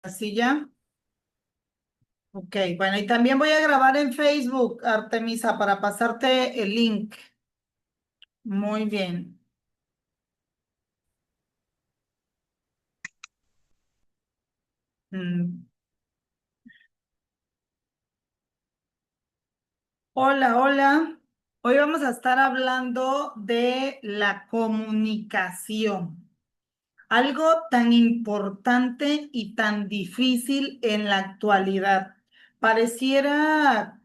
Así ya. Ok, bueno, y también voy a grabar en Facebook, Artemisa, para pasarte el link. Muy bien. Mm. Hola, hola. Hoy vamos a estar hablando de la comunicación. Algo tan importante y tan difícil en la actualidad. Pareciera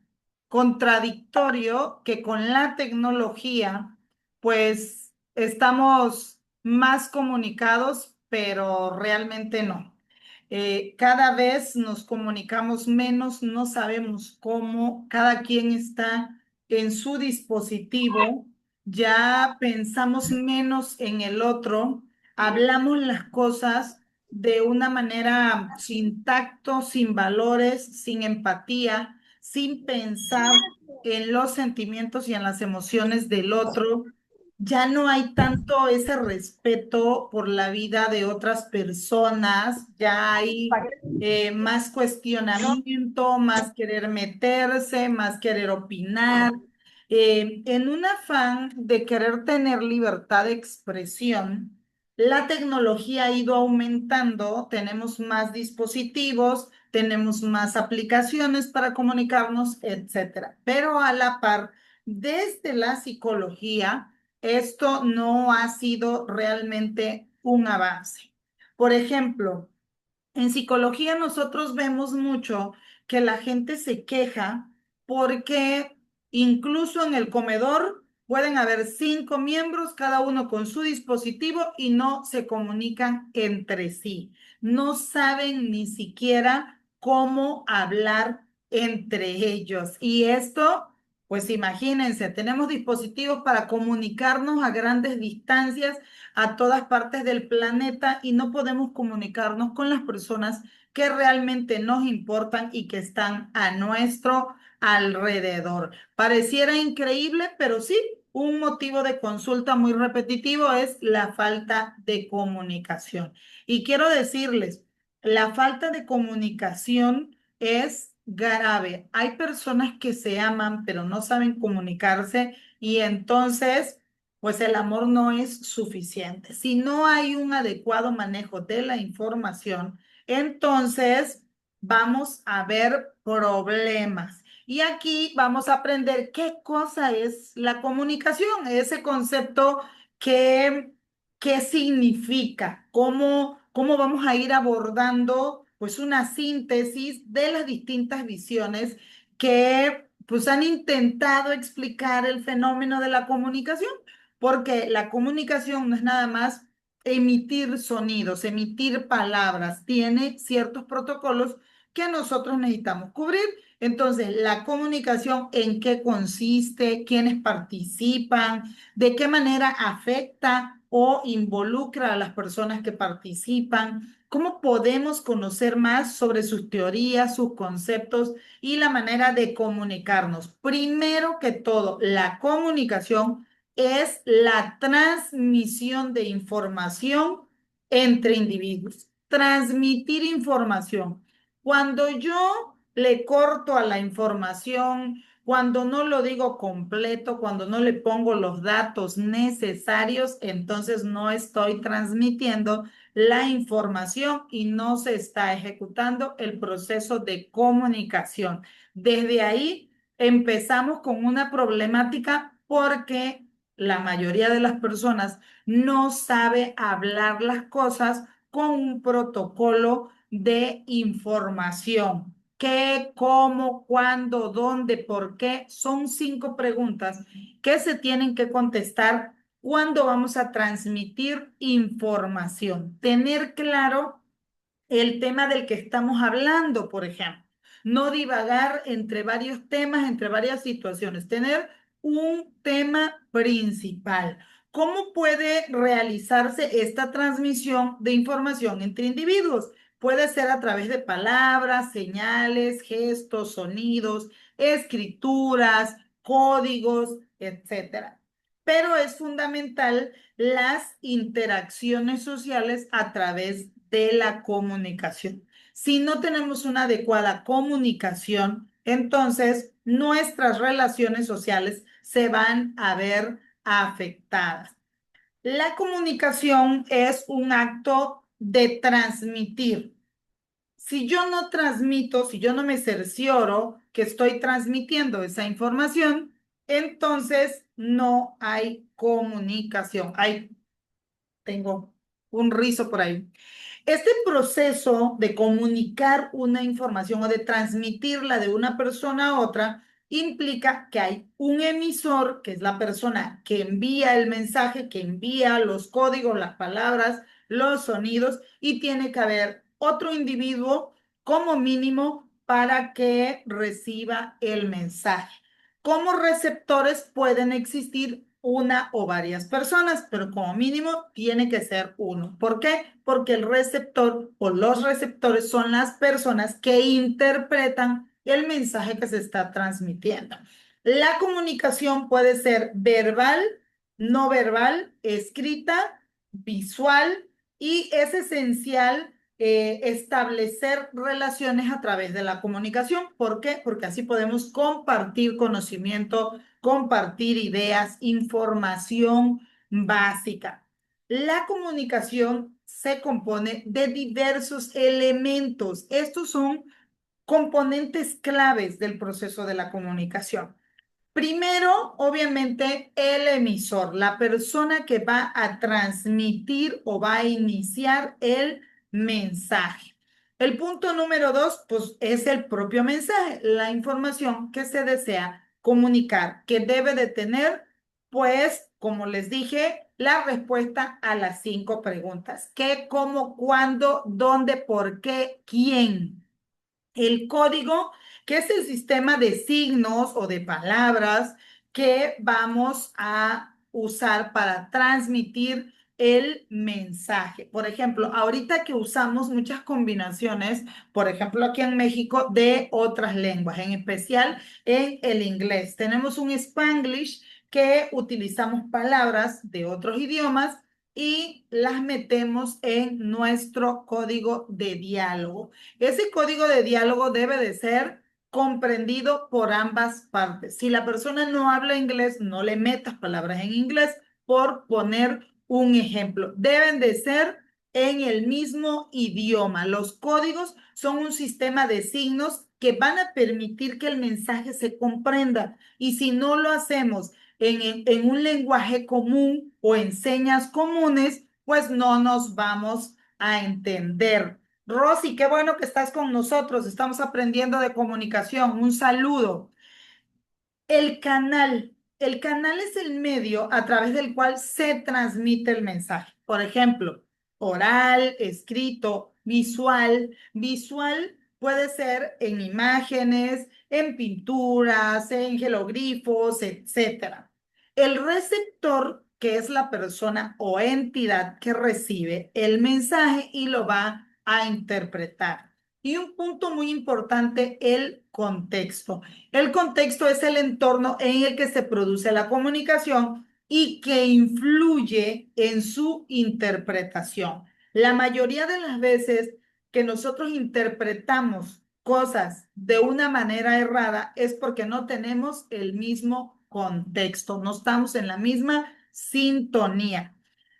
contradictorio que con la tecnología, pues estamos más comunicados, pero realmente no. Cada vez nos comunicamos menos, no sabemos cómo, cada quien está en su dispositivo, ya pensamos menos en el otro, hablamos las cosas de una manera sin tacto, sin valores, sin empatía, sin pensar en los sentimientos y en las emociones del otro. Ya no hay tanto ese respeto por la vida de otras personas, ya hay más cuestionamiento, más querer meterse, más querer opinar. En un afán de querer tener libertad de expresión, la tecnología ha ido aumentando, tenemos más dispositivos, tenemos más aplicaciones para comunicarnos, etcétera. Pero a la par, desde la psicología, esto no ha sido realmente un avance. Por ejemplo, en psicología nosotros vemos mucho que la gente se queja porque incluso en el comedor pueden haber 5 miembros, cada uno con su dispositivo y no se comunican entre sí. No saben ni siquiera cómo hablar entre ellos. Y esto, pues imagínense, tenemos dispositivos para comunicarnos a grandes distancias a todas partes del planeta y no podemos comunicarnos con las personas que realmente nos importan y que están a nuestro alrededor. Pareciera increíble, pero sí, un motivo de consulta muy repetitivo es la falta de comunicación. Y quiero decirles, la falta de comunicación es grave. Hay personas que se aman, pero no saben comunicarse y entonces pues el amor no es suficiente. Si no hay un adecuado manejo de la información, entonces vamos a ver problemas. Y aquí vamos a aprender qué cosa es la comunicación, ese concepto que, qué significa, cómo vamos a ir abordando pues una síntesis de las distintas visiones que pues han intentado explicar el fenómeno de la comunicación porque la comunicación no es nada más emitir sonidos, emitir palabras, tiene ciertos protocolos que nosotros necesitamos cubrir. Entonces, la comunicación, ¿en qué consiste? ¿Quiénes participan? ¿De qué manera afecta o involucra a las personas que participan? ¿Cómo podemos conocer más sobre sus teorías, sus conceptos y la manera de comunicarnos? Primero que todo, la comunicación es la transmisión de información entre individuos. Transmitir información. Cuando yo le corto a la información, cuando no lo digo completo, cuando no le pongo los datos necesarios, entonces no estoy transmitiendo la información y no se está ejecutando el proceso de comunicación. Desde ahí empezamos con una problemática porque la mayoría de las personas no sabe hablar las cosas con un protocolo de información. ¿Qué, cómo, cuándo, dónde, por qué? Son 5 preguntas que se tienen que contestar cuando vamos a transmitir información. Tener claro el tema del que estamos hablando, por ejemplo. No divagar entre varios temas, entre varias situaciones. Tener un tema principal. ¿Cómo puede realizarse esta transmisión de información entre individuos? Puede ser a través de palabras, señales, gestos, sonidos, escrituras, códigos, etcétera. Pero es fundamental las interacciones sociales a través de la comunicación. Si no tenemos una adecuada comunicación, entonces nuestras relaciones sociales se van a ver afectadas. La comunicación es un acto de transmitir. Si yo no transmito, si yo no me cercioro que estoy transmitiendo esa información, entonces no hay comunicación. Ahí tengo un rizo por ahí. Este proceso de comunicar una información o de transmitirla de una persona a otra implica que hay un emisor, que es la persona que envía el mensaje, que envía los códigos, las palabras, los sonidos, y tiene que haber otro individuo como mínimo para que reciba el mensaje. Como receptores pueden existir una o varias personas, pero como mínimo tiene que ser uno. ¿Por qué? Porque el receptor o los receptores son las personas que interpretan el mensaje que se está transmitiendo. La comunicación puede ser verbal, no verbal, escrita, visual, y es esencial establecer relaciones a través de la comunicación. ¿Por qué? Porque así podemos compartir conocimiento, compartir ideas, información básica. La comunicación se compone de diversos elementos. Estos son componentes claves del proceso de la comunicación. Primero, obviamente, el emisor, la persona que va a transmitir o va a iniciar el mensaje. El punto número dos, pues es el propio mensaje, la información que se desea comunicar, que debe de tener, pues, como les dije, la respuesta a las 5 preguntas. ¿Qué, cómo, cuándo, dónde, por qué, quién? El código, que es el sistema de signos o de palabras que vamos a usar para transmitir el mensaje. Por ejemplo, ahorita que usamos muchas combinaciones, por ejemplo, aquí en México, de otras lenguas, en especial en el inglés. Tenemos un Spanglish que utilizamos palabras de otros idiomas y las metemos en nuestro código de diálogo. Ese código de diálogo debe de ser comprendido por ambas partes. Si la persona no habla inglés, no le metas palabras en inglés, por poner un ejemplo. Deben de ser en el mismo idioma. Los códigos son un sistema de signos que van a permitir que el mensaje se comprenda. Y si no lo hacemos en un lenguaje común o en señas comunes, pues no nos vamos a entender. Rosy, qué bueno que estás con nosotros. Estamos aprendiendo de comunicación. Un saludo. El canal es el medio a través del cual se transmite el mensaje. Por ejemplo, oral, escrito, visual. Visual puede ser en imágenes, en pinturas, en jeroglifos, etcétera. El receptor, que es la persona o entidad que recibe el mensaje y lo va a interpretar. Y un punto muy importante, el contexto. El contexto es el entorno en el que se produce la comunicación y que influye en su interpretación. La mayoría de las veces que nosotros interpretamos cosas de una manera errada es porque no tenemos el mismo contexto, no estamos en la misma sintonía.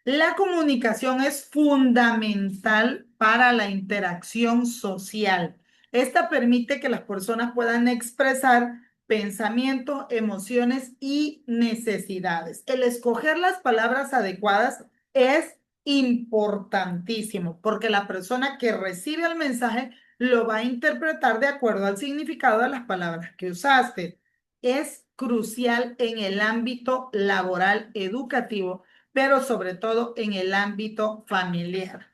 La comunicación es fundamental para la interacción social. Esta permite que las personas puedan expresar pensamientos, emociones y necesidades. El escoger las palabras adecuadas es importantísimo porque la persona que recibe el mensaje lo va a interpretar de acuerdo al significado de las palabras que usaste. Es crucial en el ámbito laboral educativo, pero sobre todo en el ámbito familiar.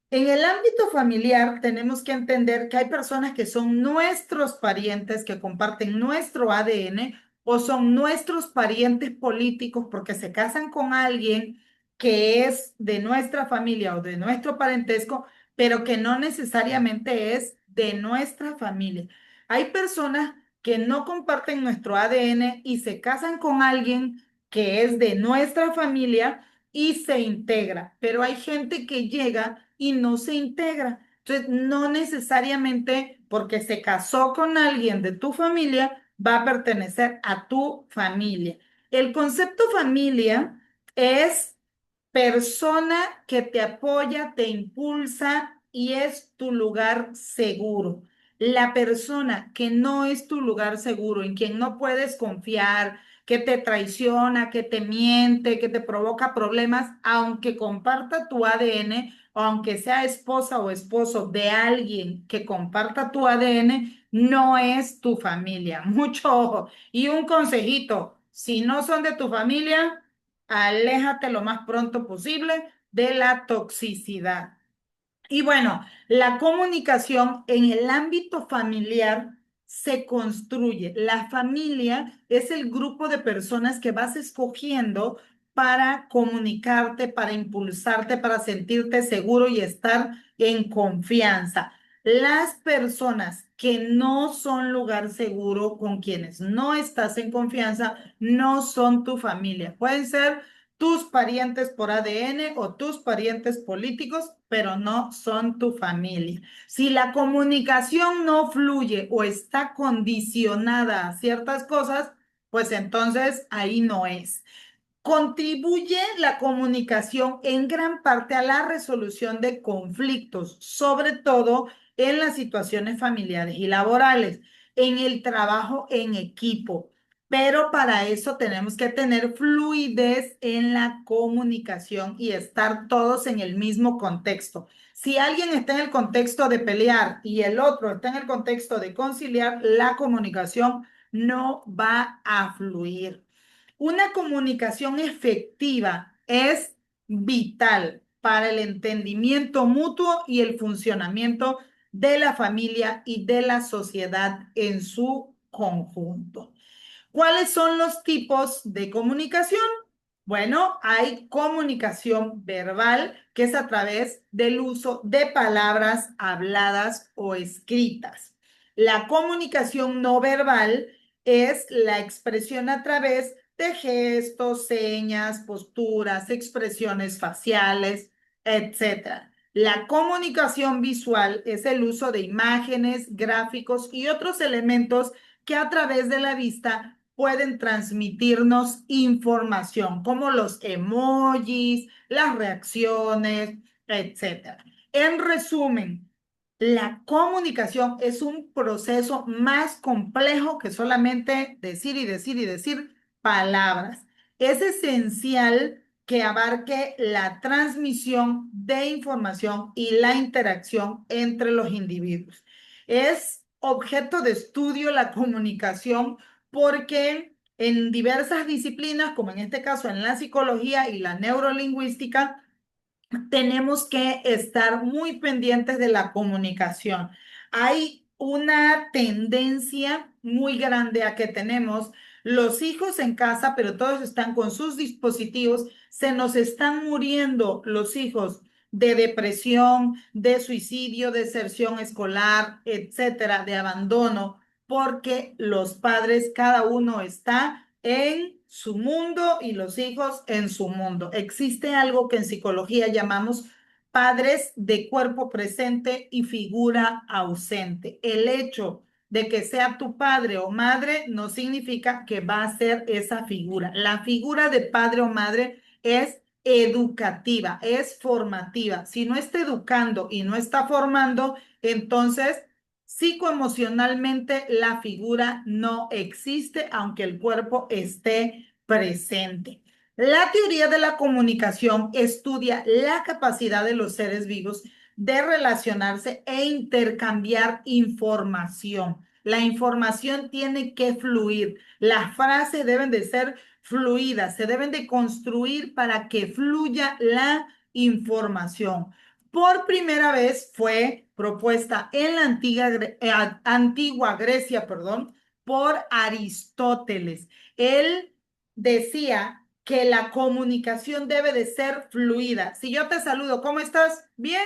En el ámbito familiar tenemos que entender que hay personas que son nuestros parientes, que comparten nuestro ADN, o son nuestros parientes políticos porque se casan con alguien que es de nuestra familia o de nuestro parentesco, pero que no necesariamente es de nuestra familia. Hay personas que no comparten nuestro ADN y se casan con alguien que es de nuestra familia y se integra, pero hay gente que llega y no se integra. Entonces, no necesariamente porque se casó con alguien de tu familia va a pertenecer a tu familia. El concepto familia es persona que te apoya, te impulsa y es tu lugar seguro. La persona que no es tu lugar seguro, en quien no puedes confiar, que te traiciona, que te miente, que te provoca problemas, aunque comparta tu ADN o aunque sea esposa o esposo de alguien que comparta tu ADN, no es tu familia. Mucho ojo. Y un consejito, si no son de tu familia, aléjate lo más pronto posible de la toxicidad. Y bueno, la comunicación en el ámbito familiar se construye. La familia es el grupo de personas que vas escogiendo para comunicarte, para impulsarte, para sentirte seguro y estar en confianza. Las personas que no son lugar seguro, con quienes no estás en confianza, no son tu familia. Pueden ser tus parientes por ADN o tus parientes políticos, pero no son tu familia. Si la comunicación no fluye o está condicionada a ciertas cosas, pues entonces ahí no es. Contribuye la comunicación en gran parte a la resolución de conflictos, sobre todo en las situaciones familiares y laborales, en el trabajo en equipo. Pero para eso tenemos que tener fluidez en la comunicación y estar todos en el mismo contexto. Si alguien está en el contexto de pelear y el otro está en el contexto de conciliar, la comunicación no va a fluir. Una comunicación efectiva es vital para el entendimiento mutuo y el funcionamiento de la familia y de la sociedad en su conjunto. ¿Cuáles son los tipos de comunicación? Bueno, hay comunicación verbal, que es a través del uso de palabras habladas o escritas. La comunicación no verbal es la expresión a través de gestos, señas, posturas, expresiones faciales, etcétera. La comunicación visual es el uso de imágenes, gráficos y otros elementos que a través de la vista pueden transmitirnos información, como los emojis, las reacciones, etcétera. En resumen, la comunicación es un proceso más complejo que solamente decir y decir y decir palabras. Es esencial que abarque la transmisión de información y la interacción entre los individuos. Es objeto de estudio la comunicación porque en diversas disciplinas, como en este caso en la psicología y la neurolingüística, tenemos que estar muy pendientes de la comunicación. Hay una tendencia muy grande a que tenemos los hijos en casa, pero todos están con sus dispositivos. Se nos están muriendo los hijos de depresión, de suicidio, de deserción escolar, etcétera, de abandono, porque los padres, cada uno está en su mundo y los hijos en su mundo. Existe algo que en psicología llamamos padres de cuerpo presente y figura ausente. El hecho de que sea tu padre o madre no significa que va a ser esa figura. La figura de padre o madre es educativa, es formativa. Si no está educando y no está formando, entonces psicoemocionalmente la figura no existe, aunque el cuerpo esté presente. La teoría de la comunicación estudia la capacidad de los seres vivos de relacionarse e intercambiar información. La información tiene que fluir. Las frases deben de ser fluidas, se deben de construir para que fluya la información. Por primera vez fue propuesta en la antigua Grecia, perdón, por Aristóteles. Él decía que la comunicación debe de ser fluida. Si yo te saludo, ¿cómo estás? Bien,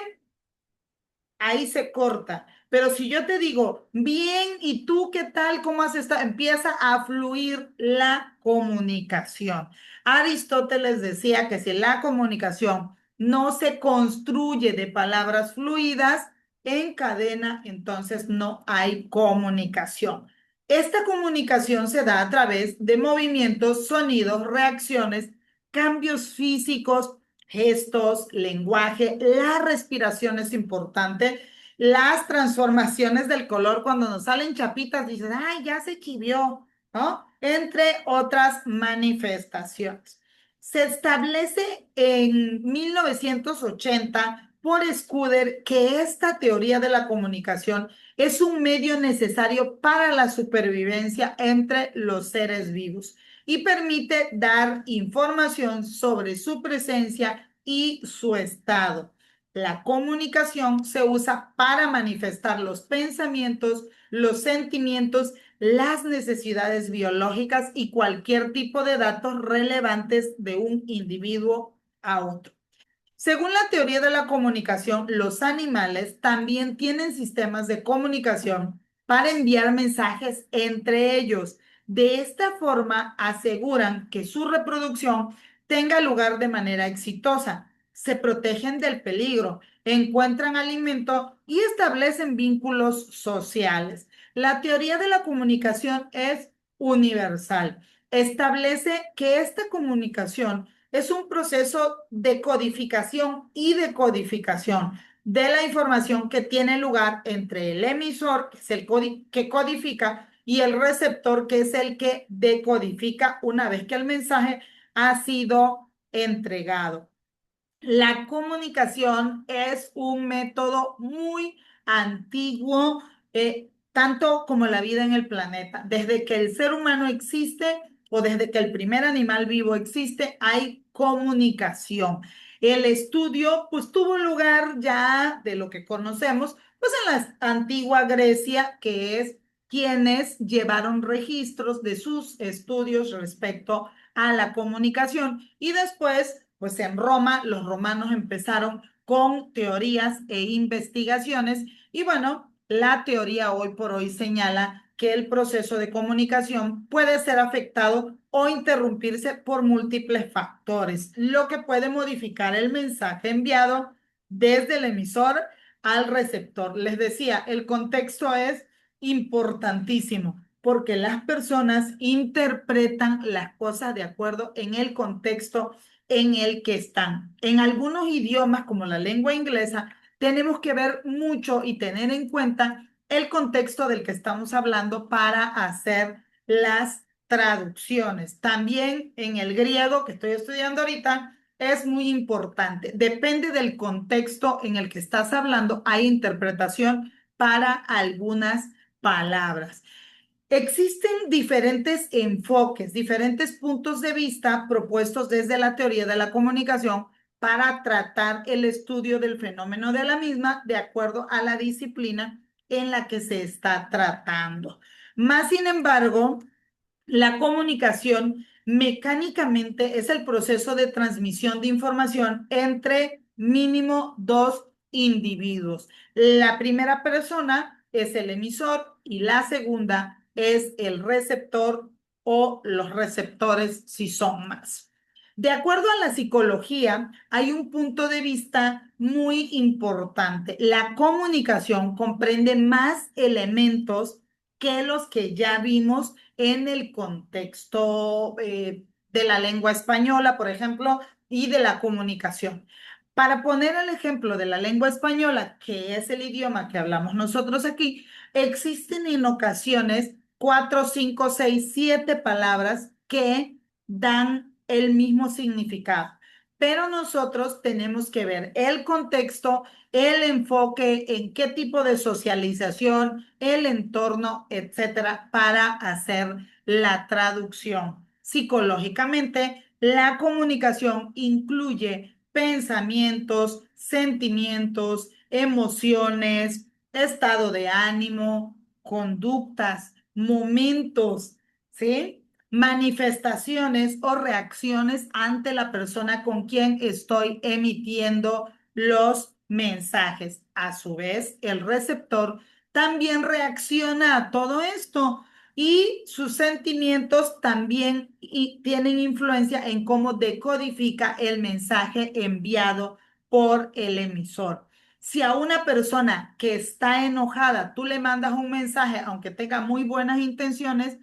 ahí se corta. Pero si yo te digo, bien, ¿y tú qué tal? ¿Cómo has estado? Empieza a fluir la comunicación. Aristóteles decía que si la comunicación no se construye de palabras fluidas, en cadena, entonces no hay comunicación. Esta comunicación se da a través de movimientos, sonidos, reacciones, cambios físicos, gestos, lenguaje. La respiración es importante. Las transformaciones del color, cuando nos salen chapitas, dices, ay, ya se chivió, ¿no? Entre otras manifestaciones. Se establece en 1980 por Scudder que esta teoría de la comunicación es un medio necesario para la supervivencia entre los seres vivos y permite dar información sobre su presencia y su estado. La comunicación se usa para manifestar los pensamientos, los sentimientos, las necesidades biológicas y cualquier tipo de datos relevantes de un individuo a otro. Según la teoría de la comunicación, los animales también tienen sistemas de comunicación para enviar mensajes entre ellos. De esta forma, aseguran que su reproducción tenga lugar de manera exitosa. Se protegen del peligro, encuentran alimento y establecen vínculos sociales. La teoría de la comunicación es universal. Establece que esta comunicación es un proceso de codificación y decodificación de la información que tiene lugar entre el emisor, que es el que codifica, y el receptor, que es el que decodifica una vez que el mensaje ha sido entregado. La comunicación es un método muy antiguo, tanto como la vida en el planeta. Desde que el ser humano existe o desde que el primer animal vivo existe, hay comunicación. El estudio, pues, tuvo lugar ya de lo que conocemos, pues, en la antigua Grecia, que es quienes llevaron registros de sus estudios respecto a la comunicación y después pues en Roma los romanos empezaron con teorías e investigaciones y bueno, la teoría hoy por hoy señala que el proceso de comunicación puede ser afectado o interrumpirse por múltiples factores, lo que puede modificar el mensaje enviado desde el emisor al receptor. Les decía, el contexto es importantísimo porque las personas interpretan las cosas de acuerdo en el contexto en el que están. En algunos idiomas, como la lengua inglesa, tenemos que ver mucho y tener en cuenta el contexto del que estamos hablando para hacer las traducciones. También en el griego que estoy estudiando ahorita es muy importante. Depende del contexto en el que estás hablando, hay interpretación para algunas palabras. Existen diferentes enfoques, diferentes puntos de vista propuestos desde la teoría de la comunicación para tratar el estudio del fenómeno de la misma de acuerdo a la disciplina en la que se está tratando. Más sin embargo, la comunicación mecánicamente es el proceso de transmisión de información entre mínimo dos individuos. La primera persona es el emisor y la segunda es el receptor o los receptores si son más. De acuerdo a la psicología, hay un punto de vista muy importante. La comunicación comprende más elementos que los que ya vimos en el contexto de la lengua española, por ejemplo, y de la comunicación. Para poner el ejemplo de la lengua española, que es el idioma que hablamos nosotros aquí, existen en ocasiones 4, 5, 6, 7 palabras que dan el mismo significado. Pero nosotros tenemos que ver el contexto, el enfoque, en qué tipo de socialización, el entorno, etcétera, para hacer la traducción. Psicológicamente, la comunicación incluye pensamientos, sentimientos, emociones, estado de ánimo, conductas, momentos, ¿sí? Manifestaciones o reacciones ante la persona con quien estoy emitiendo los mensajes. A su vez, el receptor también reacciona a todo esto y sus sentimientos también tienen influencia en cómo decodifica el mensaje enviado por el emisor. Si a una persona que está enojada tú le mandas un mensaje, aunque tenga muy buenas intenciones,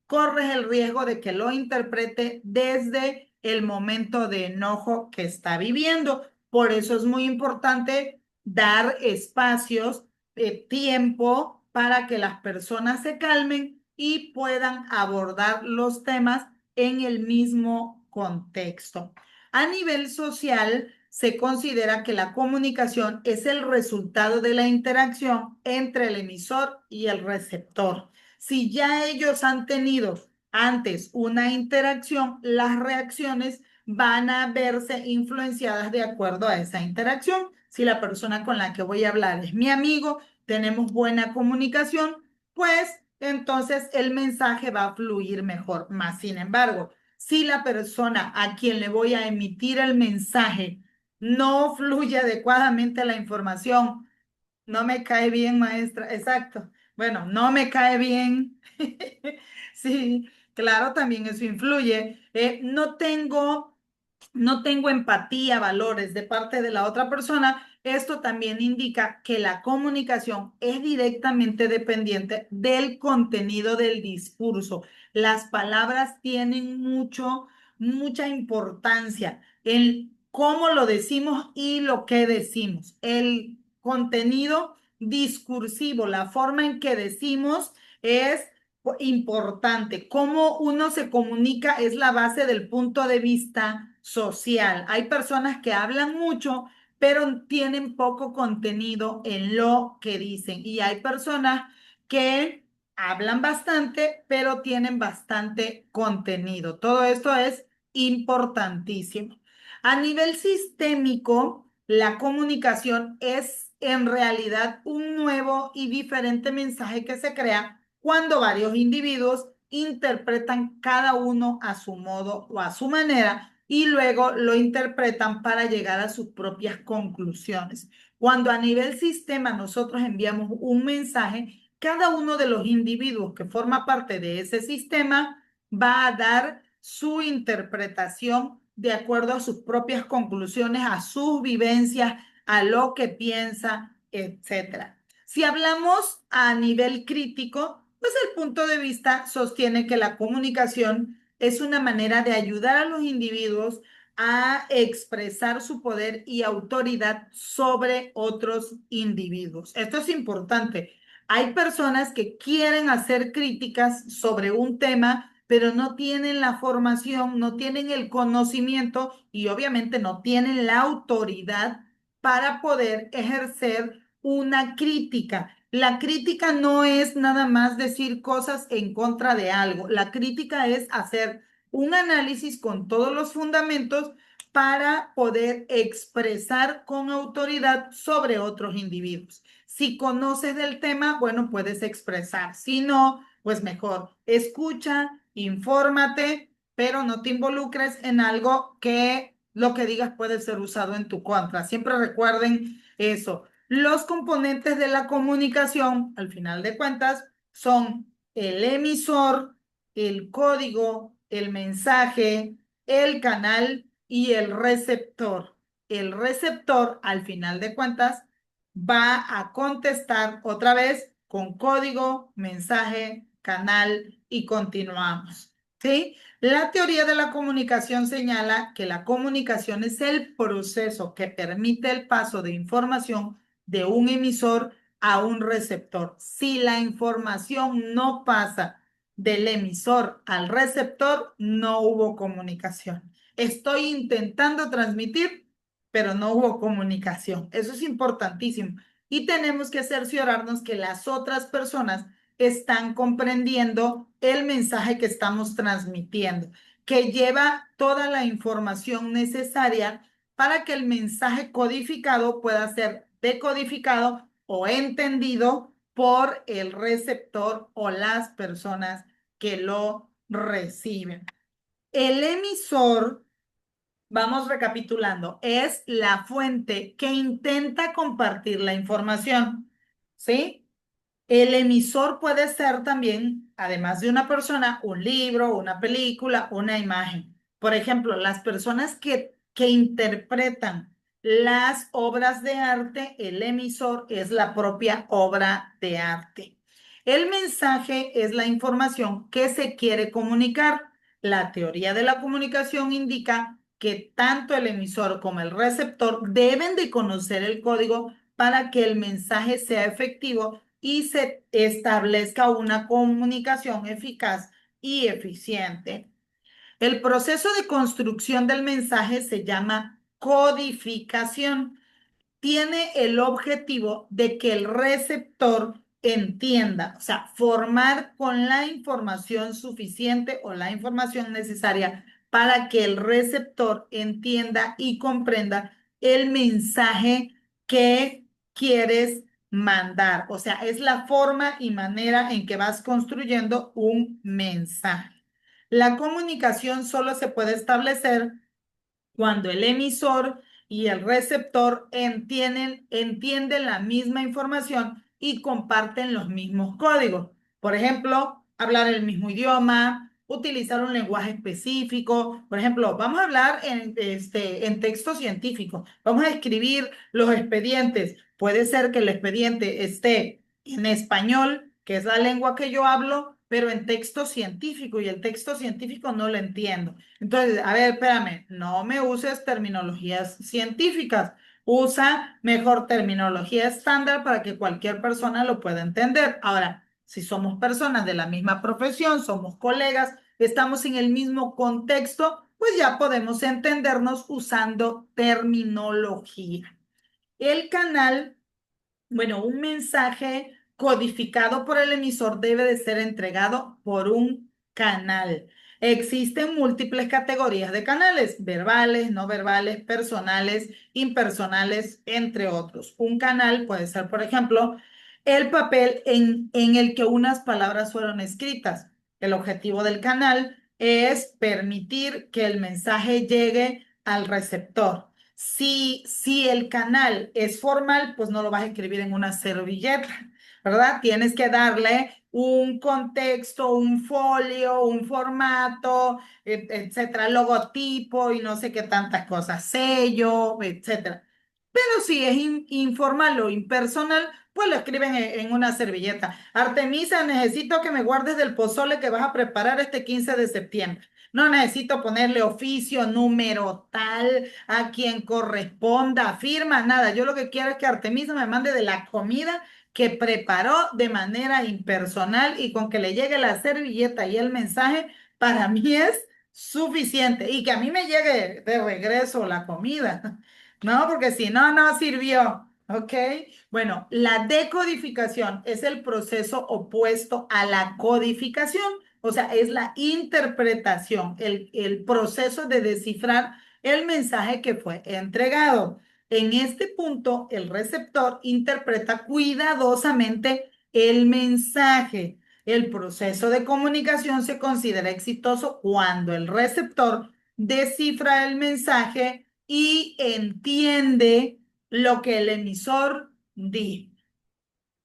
corres el riesgo de que lo interprete desde el momento de enojo que está viviendo. Por eso es muy importante dar espacios, tiempo para que las personas se calmen y puedan abordar los temas en el mismo contexto. A nivel social, se considera que la comunicación es el resultado de la interacción entre el emisor y el receptor. Si ya ellos han tenido antes una interacción, las reacciones van a verse influenciadas de acuerdo a esa interacción. Si la persona con la que voy a hablar es mi amigo, tenemos buena comunicación, pues entonces el mensaje va a fluir mejor. Más sin embargo, si la persona a quien le voy a emitir el mensaje no fluye adecuadamente la información, no me cae bien, maestra, exacto. Bueno, no me cae bien. Sí, claro, también eso influye. No tengo empatía, valores de parte de la otra persona. Esto también indica que la comunicación es directamente dependiente del contenido del discurso. Las palabras tienen mucha importancia en cómo lo decimos y lo que decimos. El contenido discursivo, la forma en que decimos es importante. Cómo uno se comunica es la base del punto de vista social. Hay personas que hablan mucho, pero tienen poco contenido en lo que dicen. Y hay personas que hablan bastante, pero tienen bastante contenido. Todo esto es importantísimo. A nivel sistémico, la comunicación es en realidad un nuevo y diferente mensaje que se crea cuando varios individuos interpretan cada uno a su modo o a su manera y luego lo interpretan para llegar a sus propias conclusiones. Cuando a nivel sistema nosotros enviamos un mensaje, cada uno de los individuos que forma parte de ese sistema va a dar su interpretación de acuerdo a sus propias conclusiones, a sus vivencias, a lo que piensa, etcétera. Si hablamos a nivel crítico, pues el punto de vista sostiene que la comunicación es una manera de ayudar a los individuos a expresar su poder y autoridad sobre otros individuos. Esto es importante. Hay personas que quieren hacer críticas sobre un tema, pero no tienen la formación, no tienen el conocimiento y obviamente no tienen la autoridad para poder ejercer una crítica. La crítica no es nada más decir cosas en contra de algo. La crítica es hacer un análisis con todos los fundamentos para poder expresar con autoridad sobre otros individuos. Si conoces del tema, bueno, puedes expresar. Si no, pues mejor escucha, infórmate, pero no te involucres en algo que lo que digas puede ser usado en tu contra. Siempre recuerden eso. Los componentes de la comunicación, al final de cuentas, son el emisor, el código, el mensaje, el canal y el receptor. El receptor, al final de cuentas, va a contestar otra vez con código, mensaje, canal y continuamos. ¿Sí? La teoría de la comunicación señala que la comunicación es el proceso que permite el paso de información de un emisor a un receptor. Si la información no pasa del emisor al receptor, no hubo comunicación. Estoy intentando transmitir, pero no hubo comunicación. Eso es importantísimo. Y tenemos que cerciorarnos que las otras personas están comprendiendo el mensaje que estamos transmitiendo, que lleva toda la información necesaria para que el mensaje codificado pueda ser decodificado o entendido por el receptor o las personas que lo reciben. El emisor, vamos recapitulando, es la fuente que intenta compartir la información, ¿sí? El emisor puede ser también, además de una persona, un libro, una película, una imagen. Por ejemplo, las personas que interpretan las obras de arte, el emisor es la propia obra de arte. El mensaje es la información que se quiere comunicar. La teoría de la comunicación indica que tanto el emisor como el receptor deben de conocer el código para que el mensaje sea efectivo y se establezca una comunicación eficaz y eficiente. El proceso de construcción del mensaje se llama codificación. Tiene el objetivo de que el receptor entienda, o sea, formar con la información suficiente o la información necesaria para que el receptor entienda y comprenda el mensaje que quieres mandar. O sea, es la forma y manera en que vas construyendo un mensaje. La comunicación solo se puede establecer cuando el emisor y el receptor entienden la misma información y comparten los mismos códigos. Por ejemplo, hablar el mismo idioma, utilizar un lenguaje específico. Por ejemplo, vamos a hablar en texto científico. Vamos a escribir los expedientes. Puede ser que el expediente esté en español, que es la lengua que yo hablo, pero en texto científico y el texto científico no lo entiendo. Entonces, a ver, espérame, no me uses terminologías científicas, usa mejor terminología estándar para que cualquier persona lo pueda entender. Ahora, si somos personas de la misma profesión, somos colegas, estamos en el mismo contexto, pues ya podemos entendernos usando terminología. El canal, bueno, un mensaje codificado por el emisor debe de ser entregado por un canal. Existen múltiples categorías de canales, verbales, no verbales, personales, impersonales, entre otros. Un canal puede ser, por ejemplo, el papel en el que unas palabras fueron escritas. El objetivo del canal es permitir que el mensaje llegue al receptor. Si el canal es formal, pues no lo vas a escribir en una servilleta, ¿verdad? Tienes que darle un contexto, un folio, un formato, etcétera, logotipo y no sé qué tantas cosas, sello, etcétera. Pero si es informal o impersonal, pues lo escriben en una servilleta. Artemisa, necesito que me guardes del pozole que vas a preparar este 15 de septiembre. No necesito ponerle oficio, número tal, a quien corresponda, firma, nada. Yo lo que quiero es que Artemisa me mande de la comida que preparó de manera impersonal y con que le llegue la servilleta y el mensaje, para mí es suficiente. Y que a mí me llegue de regreso la comida. No, porque si no, no sirvió. ¿Ok? Bueno, la decodificación es el proceso opuesto a la codificación. O sea, es la interpretación, el proceso de descifrar el mensaje que fue entregado. En este punto, el receptor interpreta cuidadosamente el mensaje. El proceso de comunicación se considera exitoso cuando el receptor descifra el mensaje y entiende lo que el emisor dijo.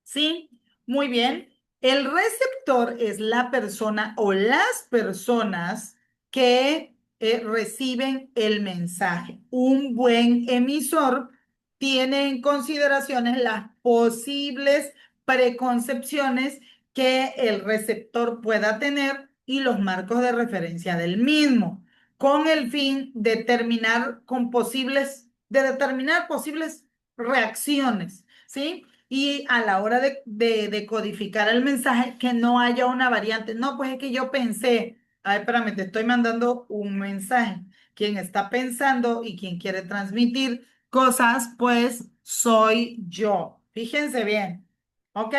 ¿Sí? Muy bien. El receptor es la persona o las personas que reciben el mensaje. Un buen emisor tiene en consideraciones las posibles preconcepciones que el receptor pueda tener y los marcos de referencia del mismo, con el fin de determinar posibles reacciones, ¿sí? Y a la hora de codificar el mensaje, que no haya una variante. No, pues es que yo pensé, ay, espérame, te estoy mandando un mensaje. Quien está pensando y quien quiere transmitir cosas, pues soy yo. Fíjense bien, ¿ok?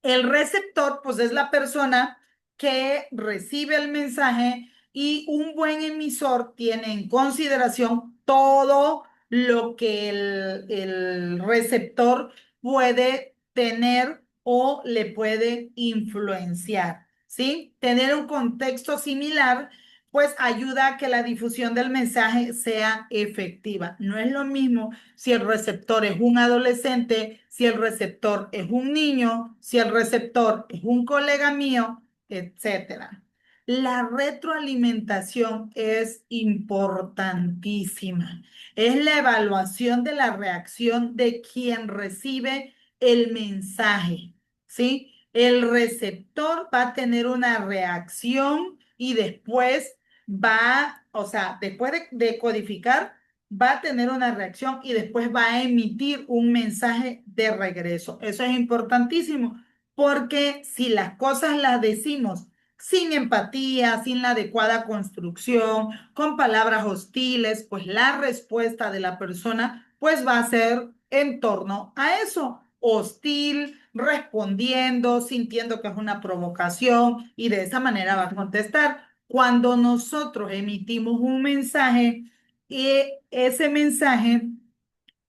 El receptor, pues es la persona que recibe el mensaje y un buen emisor tiene en consideración todo lo que el receptor puede tener o le puede influenciar, ¿sí? Tener un contexto similar, pues ayuda a que la difusión del mensaje sea efectiva. No es lo mismo si el receptor es un adolescente, si el receptor es un niño, si el receptor es un colega mío, etcétera. La retroalimentación es importantísima. Es la evaluación de la reacción de quien recibe el mensaje, ¿sí? El receptor va a tener una reacción y después o sea, después de codificar, va a tener una reacción y después va a emitir un mensaje de regreso. Eso es importantísimo porque si las cosas las decimos sin empatía, sin la adecuada construcción, con palabras hostiles, pues la respuesta de la persona pues va a ser en torno a eso, hostil, respondiendo, sintiendo que es una provocación y de esa manera va a contestar. Cuando nosotros emitimos un mensaje y ese mensaje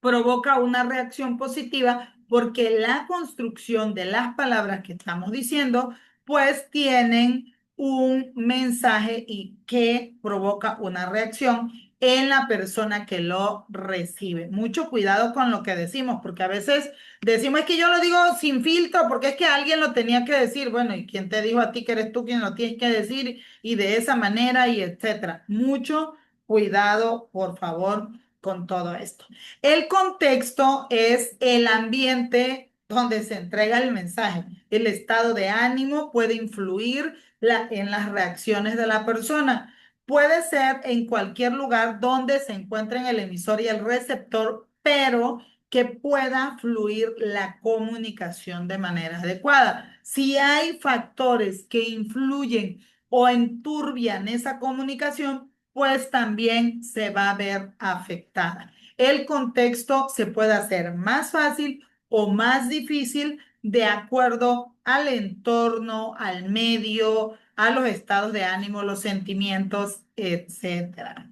provoca una reacción positiva porque la construcción de las palabras que estamos diciendo, pues tienen un mensaje y que provoca una reacción en la persona que lo recibe. Mucho cuidado con lo que decimos, porque a veces decimos es que yo lo digo sin filtro, porque es que alguien lo tenía que decir. Bueno, ¿y quién te dijo a ti que eres tú quien lo tienes que decir? Y de esa manera y etcétera. Mucho cuidado, por favor, con todo esto. El contexto es el ambiente donde se entrega el mensaje. El estado de ánimo puede influir en las reacciones de la persona. Puede ser en cualquier lugar donde se encuentren el emisor y el receptor, pero que pueda fluir la comunicación de manera adecuada. Si hay factores que influyen o enturbian esa comunicación, pues también se va a ver afectada. El contexto se puede hacer más fácil o más difícil de acuerdo al entorno, al medio, a los estados de ánimo, los sentimientos, etcétera.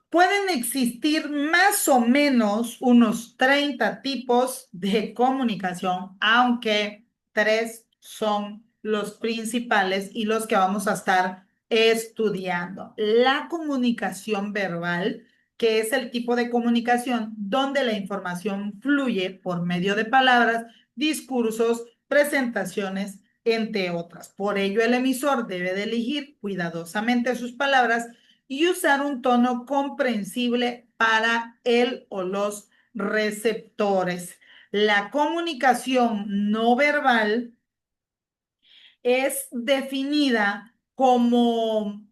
Pueden existir más o menos unos 30 tipos de comunicación, aunque tres son los principales y los que vamos a estar estudiando. La comunicación verbal, que es el tipo de comunicación donde la información fluye por medio de palabras, discursos, presentaciones, entre otras. Por ello, el emisor debe de elegir cuidadosamente sus palabras y usar un tono comprensible para él o los receptores. La comunicación no verbal es definida como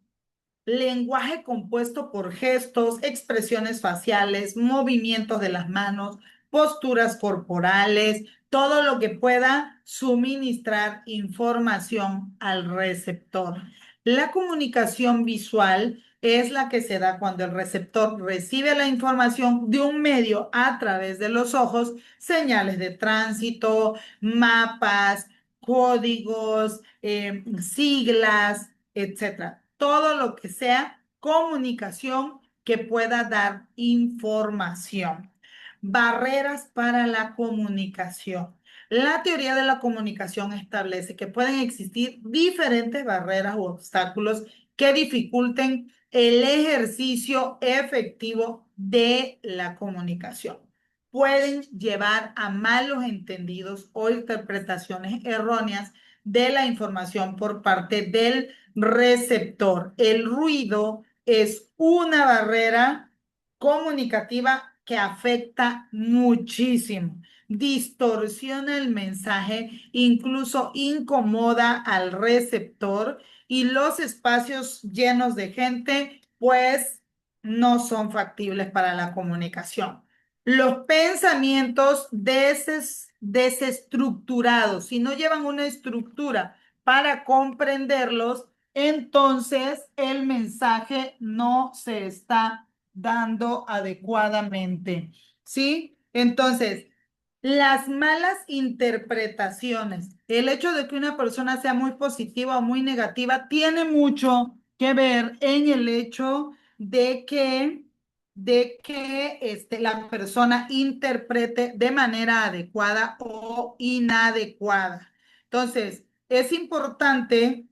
lenguaje compuesto por gestos, expresiones faciales, movimientos de las manos, posturas corporales, todo lo que pueda suministrar información al receptor. La comunicación visual es la que se da cuando el receptor recibe la información de un medio a través de los ojos, señales de tránsito, mapas, códigos, siglas, etcétera. Todo lo que sea comunicación que pueda dar información. Barreras para la comunicación. La teoría de la comunicación establece que pueden existir diferentes barreras u obstáculos que dificulten el ejercicio efectivo de la comunicación. Pueden llevar a malos entendidos o interpretaciones erróneas de la información por parte del receptor. El ruido es una barrera comunicativa que afecta muchísimo, distorsiona el mensaje, incluso incomoda al receptor y los espacios llenos de gente, pues no son factibles para la comunicación. Los pensamientos desestructurados, si no llevan una estructura para comprenderlos, entonces el mensaje no se está dando adecuadamente. ¿Sí? Entonces, las malas interpretaciones, el hecho de que una persona sea muy positiva o muy negativa, tiene mucho que ver en el hecho de que la persona interprete de manera adecuada o inadecuada. Entonces, es importante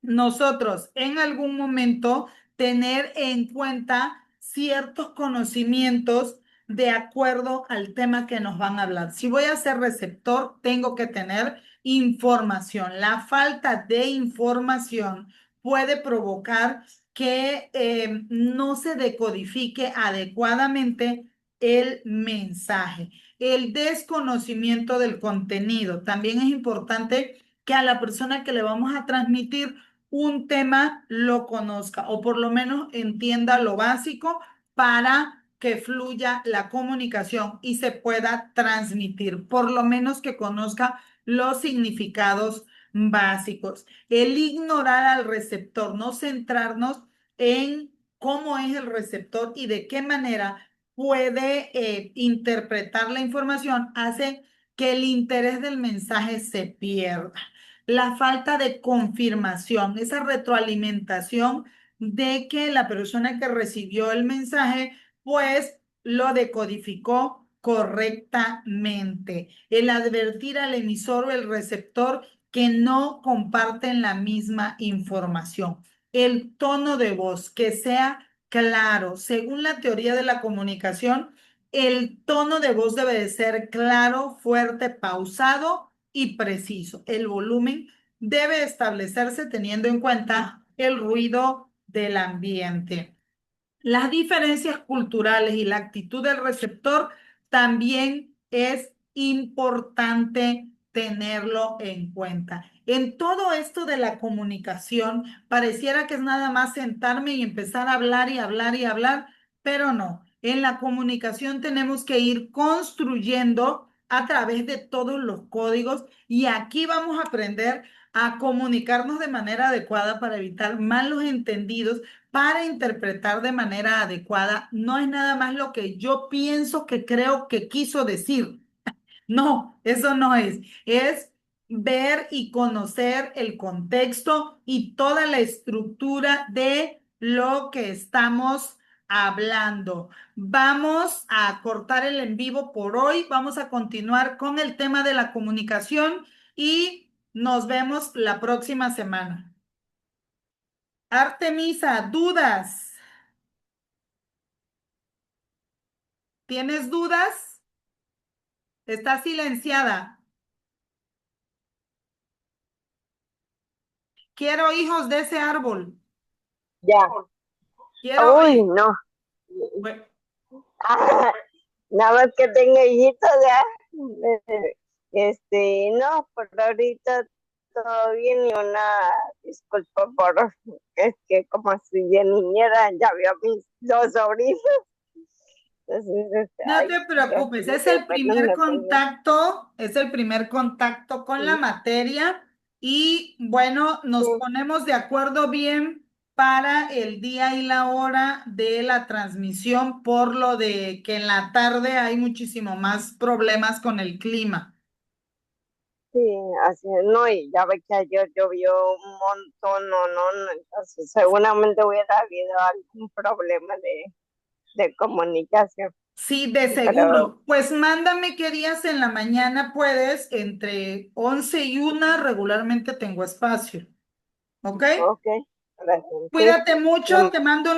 nosotros en algún momento tener en cuenta ciertos conocimientos de acuerdo al tema que nos van a hablar. Si voy a ser receptor, tengo que tener información. La falta de información puede provocar que no se decodifique adecuadamente el mensaje. El desconocimiento del contenido. También es importante que a la persona que le vamos a transmitir un tema lo conozca o por lo menos entienda lo básico para que fluya la comunicación y se pueda transmitir, por lo menos que conozca los significados básicos. El ignorar al receptor, no centrarnos en cómo es el receptor y de qué manera puede interpretar la información, hace que el interés del mensaje se pierda. La falta de confirmación, esa retroalimentación de que la persona que recibió el mensaje, pues lo decodificó correctamente. El advertir al emisor o el receptor que no comparten la misma información. El tono de voz, que sea claro. Según la teoría de la comunicación, el tono de voz debe de ser claro, fuerte, pausado y preciso. El volumen debe establecerse teniendo en cuenta el ruido del ambiente. Las diferencias culturales y la actitud del receptor también es importante tenerlo en cuenta. En todo esto de la comunicación, pareciera que es nada más sentarme y empezar a hablar y hablar y hablar, pero no. En la comunicación tenemos que ir construyendo a través de todos los códigos y aquí vamos a aprender a comunicarnos de manera adecuada para evitar malos entendidos, para interpretar de manera adecuada. No es nada más lo que yo pienso que creo que quiso decir. No, eso no es. Es ver y conocer el contexto y toda la estructura de lo que estamos hablando. Vamos a cortar el en vivo por hoy. Vamos a continuar con el tema de la comunicación y nos vemos la próxima semana. Artemisa, dudas. ¿Tienes dudas? Está silenciada. Quiero hijos de ese árbol. Ya. Quiero, Uy, no. bueno, Nada más que tenga hijitos ya. No, por ahorita todo bien y una disculpa por, es que como si de niñera ya vio a mis dos sobrinos. Entonces, no ay, te yo preocupes, sí que apenas me pegué. es el primer contacto con la Sí, materia y bueno, nos sí, ponemos de acuerdo bien para el día y la hora de la transmisión por lo de que en la tarde hay muchísimo más problemas con el clima. sí, así es. No, y ya ve que ayer llovió un montón, no, entonces seguramente hubiera habido algún problema de comunicación. Sí, de Pero, seguro. Pues mándame qué días en la mañana puedes, entre 11 y una regularmente tengo espacio. ¿Ok? ok, gracias. Sí, Cuídate mucho, no te mando un